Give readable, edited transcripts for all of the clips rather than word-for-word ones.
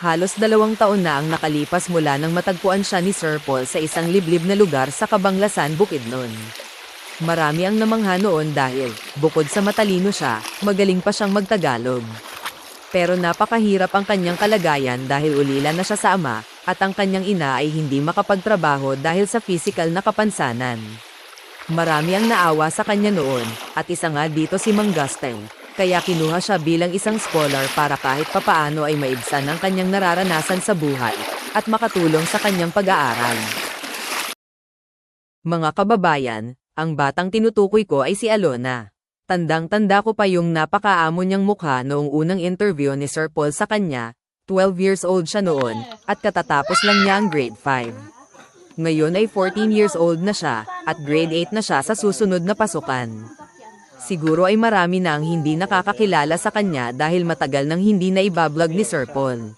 Halos 2 taon na ang nakalipas mula nang matagpuan siya ni Sir Paul sa isang liblib na lugar sa Kabanglasan, Bukidnon. Marami ang namangha noon dahil, bukod sa matalino siya, magaling pa siyang magtagalog. Pero napakahirap ang kanyang kalagayan dahil ulila na siya sa ama, at ang kanyang ina ay hindi makapagtrabaho dahil sa physical na kapansanan. Marami ang naawa sa kanya noon, at isa nga dito si Mang Gusteng, kaya kinuha siya bilang isang scholar para kahit papaano ay maibsan ang kanyang nararanasan sa buhay, at makatulong sa kanyang pag-aaral. Mga kababayan, ang batang tinutukoy ko ay si Alona. Tandang-tanda ko pa yung napakaamo niyang mukha noong unang interview ni Sir Paul sa kanya, 12 years old siya noon, at katatapos lang niya ang grade 5. Ngayon ay 14 years old na siya, at grade 8 na siya sa susunod na pasukan. Siguro ay marami na ang hindi nakakakilala sa kanya dahil matagal nang hindi na ibablog ni Sir Paul.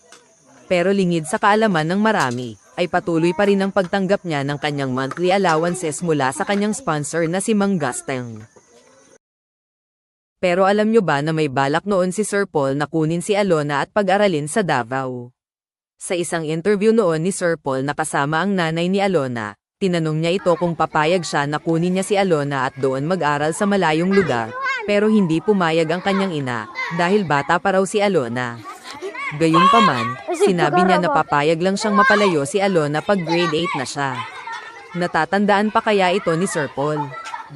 Pero lingid sa kaalaman ng marami, ay patuloy pa rin ang pagtanggap niya ng kanyang monthly allowances mula sa kanyang sponsor na si Mang Gusteng. Pero alam nyo ba na may balak noon si Sir Paul na kunin si Alona at pag-aralin sa Davao? Sa isang interview noon ni Sir Paul na kasama ang nanay ni Alona, tinanong niya ito kung papayag siya na kunin niya si Alona at doon mag-aral sa malayong lugar, pero hindi pumayag ang kanyang ina, dahil bata pa raw si Alona. Gayunpaman, sinabi niya na papayag lang siyang mapalayo si Alona pag grade 8 na siya. Natatandaan pa kaya ito ni Sir Paul?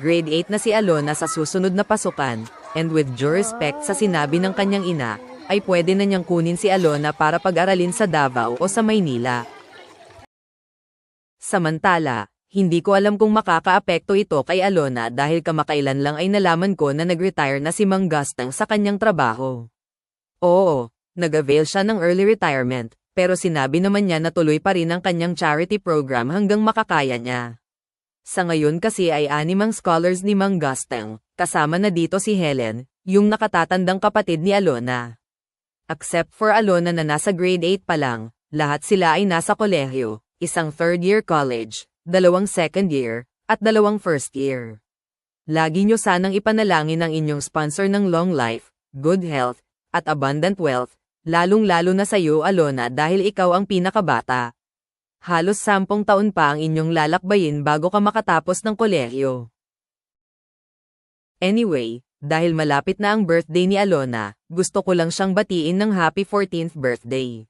Grade 8 na si Alona sa susunod na pasukan, and with due respect sa sinabi ng kanyang ina, ay pwede na niyang kunin si Alona para pag-aralin sa Davao o sa Maynila. Samantala, hindi ko alam kung makakaapekto ito kay Alona dahil kamakailan lang ay nalaman ko na nag-retire na si Mang Gusteng sa kanyang trabaho. Oo, nag-avail siya ng early retirement, pero sinabi naman niya na tuloy pa rin ang kanyang charity program hanggang makakaya niya. Sa ngayon kasi ay 6 scholars ni Mang Gusteng, kasama na dito si Helen, yung nakatatandang kapatid ni Alona. Except for Alona na nasa grade 8 pa lang, lahat sila ay nasa kolehiyo, isang 3rd year college, 2 2nd year, at 2 1st year. Lagi nyo sanang ipanalangin ang inyong sponsor ng long life, good health, at abundant wealth, lalong-lalo na sa iyo Alona dahil ikaw ang pinakabata. Halos 10 taon pa ang inyong lalakbayin bago ka makatapos ng kolehiyo. Anyway, dahil malapit na ang birthday ni Alona, gusto ko lang siyang batiin ng happy 14th birthday.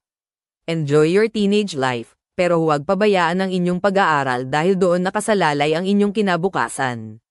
Enjoy your teenage life, pero huwag pabayaan ang inyong pag-aaral dahil doon nakasalalay ang inyong kinabukasan.